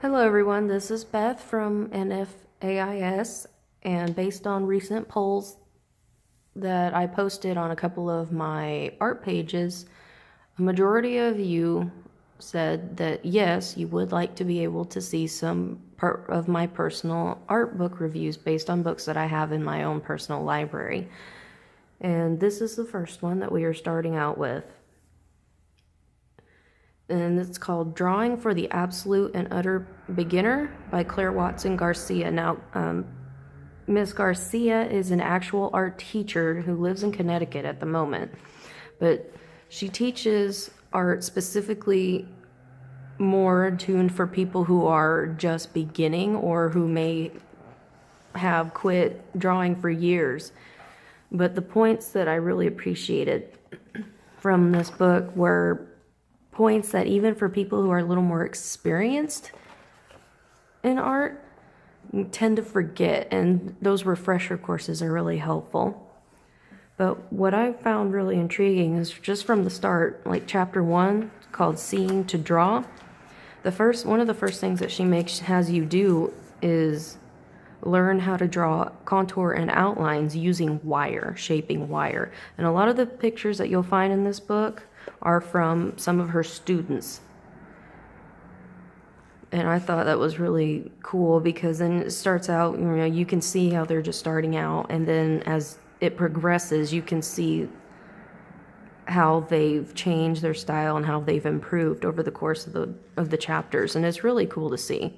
Hello everyone, this is Beth from NFAIS, and based on recent polls that I posted on a couple of my art pages, a majority of you said that yes, you would like to be able to see some part of my personal art book reviews based on books that I have in my own personal library. And this is the first one that we are starting out with. And it's called Drawing for the Absolute and Utter Beginner by Claire Watson Garcia. Now, Miss Garcia is an actual art teacher who lives in Connecticut at the moment, but she teaches art specifically more tuned for people who are just beginning or who may have quit drawing for years. But the points that I really appreciated from this book were points that even for people who are a little more experienced in art tend to forget, and those refresher courses are really helpful. But what I found really intriguing is just from the start, like chapter 1 called Seeing to Draw, one of the first things that she has you do is learn how to draw contour and outlines using wire, shaping wire. And a lot of the pictures that you'll find in this book are from some of her students. And I thought that was really cool because then it starts out, you can see how they're just starting out, and then as it progresses, you can see how they've changed their style and how they've improved over the course of the chapters, and it's really cool to see.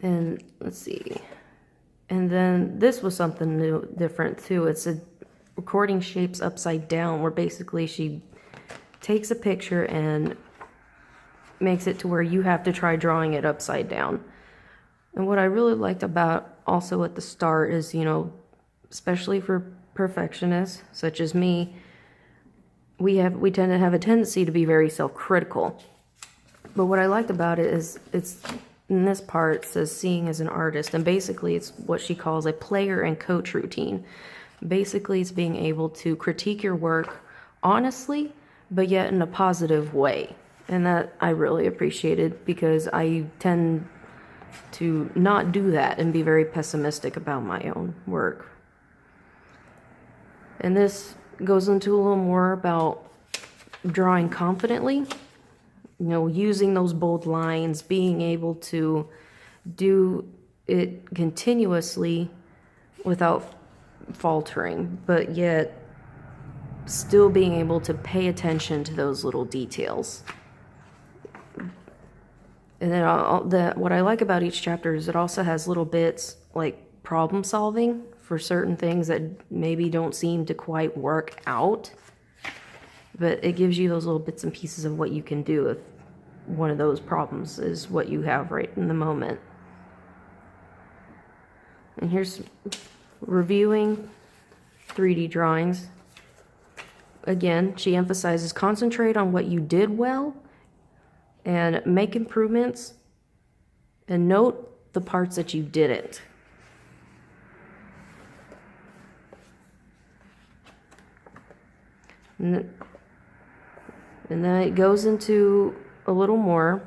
And let's see. And then this was something new, different too. It's a recording shapes upside down, where basically she takes a picture and makes it to where you have to try drawing it upside down. And what I really liked about also at the start is, especially for perfectionists such as me, we tend to have a tendency to be very self-critical. But what I liked about it is it's in this part it says seeing as an artist, and basically it's what she calls a player and coach routine. Basically, it's being able to critique your work honestly, but yet in a positive way. And that I really appreciated because I tend to not do that and be very pessimistic about my own work. And this goes into a little more about drawing confidently, using those bold lines, being able to do it continuously without faltering, but yet still being able to pay attention to those little details. And then what I like about each chapter is it also has little bits like problem solving for certain things that maybe don't seem to quite work out, but it gives you those little bits and pieces of what you can do if one of those problems is what you have right in the moment. And here's reviewing 3D drawings. Again, she emphasizes concentrate on what you did well and make improvements and note the parts that you didn't. And then it goes into a little more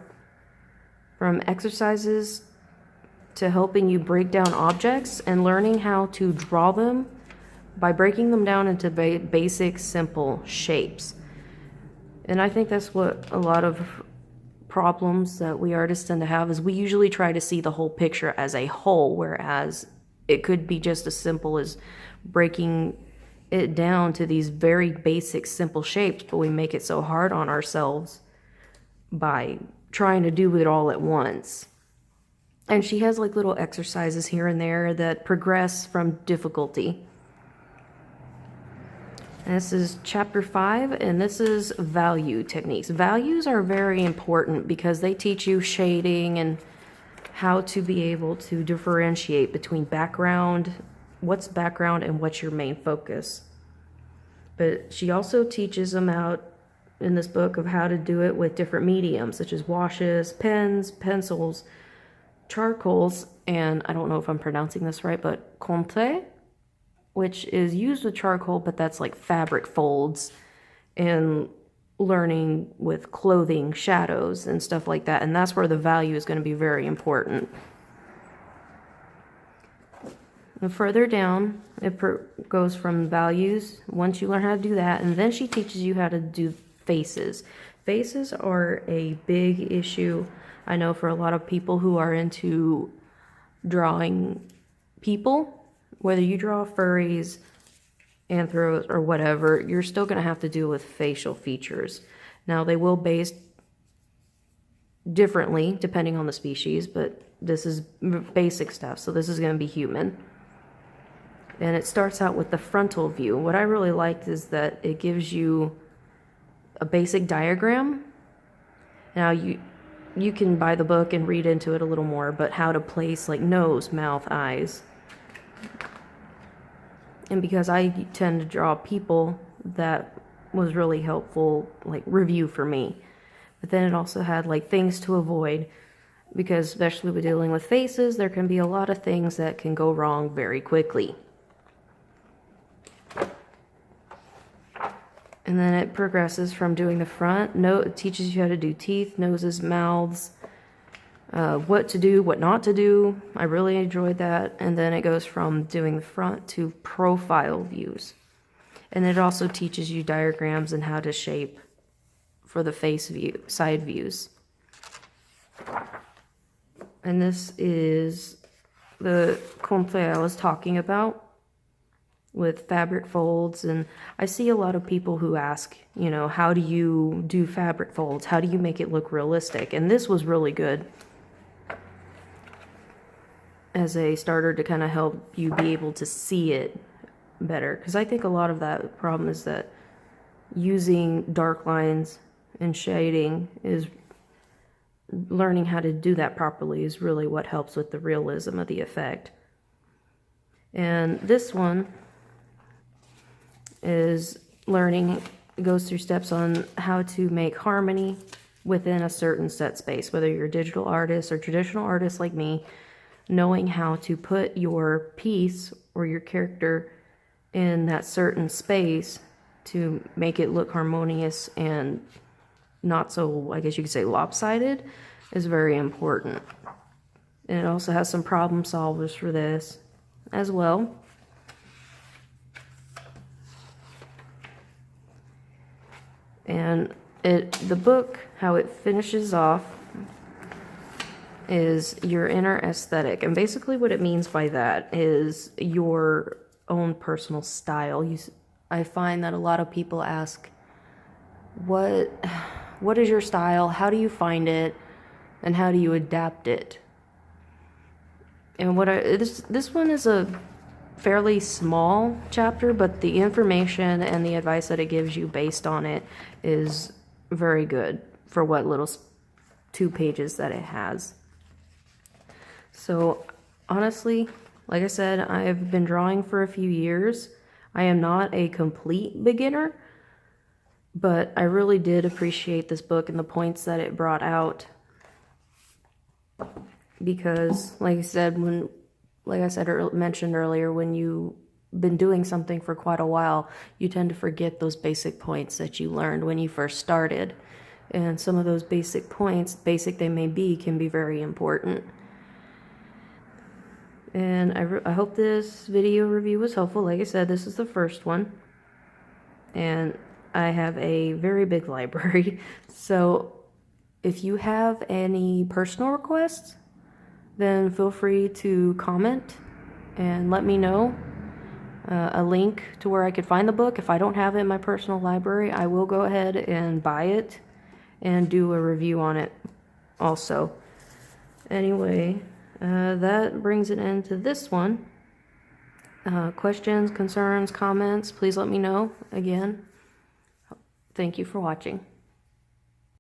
from exercises to helping you break down objects and learning how to draw them by breaking them down into basic, simple shapes. And I think that's what a lot of problems that we artists tend to have is we usually try to see the whole picture as a whole, whereas it could be just as simple as breaking it down to these very basic, simple shapes, but we make it so hard on ourselves by trying to do it all at once. And she has like little exercises here and there that progress from difficulty. And this is chapter 5, and this is value techniques. Values are very important because they teach you shading and how to be able to differentiate between what's background and what's your main focus. But she also teaches them out in this book of how to do it with different mediums, such as washes, pens, pencils, charcoals, and I don't know if I'm pronouncing this right, but comté, which is used with charcoal, but that's like fabric folds. And learning with clothing, shadows, and stuff like that. And that's where the value is going to be very important. And further down, it goes from values, once you learn how to do that, and then she teaches you how to do faces. Faces are a big issue, I know, for a lot of people who are into drawing people. Whether you draw furries, anthros, or whatever, you're still going to have to deal with facial features. Now, they will base differently depending on the species, but this is basic stuff, so this is going to be human. And it starts out with the frontal view. What I really liked is that it gives you a basic diagram. Now, you can buy the book and read into it a little more, but how to place like nose, mouth, eyes. And because I tend to draw people, that was really helpful, like review for me. But then it also had like things to avoid, because especially with dealing with faces, there can be a lot of things that can go wrong very quickly. And then it progresses from doing the front. It teaches you how to do teeth, noses, mouths, what to do, what not to do. I really enjoyed that. And then it goes from doing the front to profile views. And it also teaches you diagrams and how to shape for the face view, side views. And this is the compte I was talking about, with fabric folds. And I see a lot of people who ask, how do you do fabric folds? How do you make it look realistic? And this was really good as a starter to kind of help you be able to see it better. Because I think a lot of that problem is that using dark lines and shading is learning how to do that properly is really what helps with the realism of the effect. And this one is goes through steps on how to make harmony within a certain set space, whether you're a digital artist or traditional artist like me, knowing how to put your piece or your character in that certain space to make it look harmonious and not so, I guess you could say, lopsided is very important. And it also has some problem solvers for this as well. And the book, how it finishes off is your inner aesthetic. And basically what it means by that is your own personal style. I find that a lot of people ask, what is your style? How do you find it? And how do you adapt it? And this one is a fairly small chapter, but the information and the advice that it gives you based on it is very good for what little 2 pages that it has. So honestly, like I said, I've been drawing for a few years. I am not a complete beginner, but I really did appreciate this book and the points that it brought out. Because, like I said or mentioned earlier, when you've been doing something for quite a while, you tend to forget those basic points that you learned when you first started. And some of those basic points, basic they may be, can be very important. And I hope this video review was helpful. Like I said, this is the first one. And I have a very big library. So if you have any personal requests, then feel free to comment and let me know. A link to where I could find the book. If I don't have it in my personal library, I will go ahead and buy it and do a review on it also. Anyway, that brings an end to this one. Questions, concerns, comments, please let me know. Again, thank you for watching.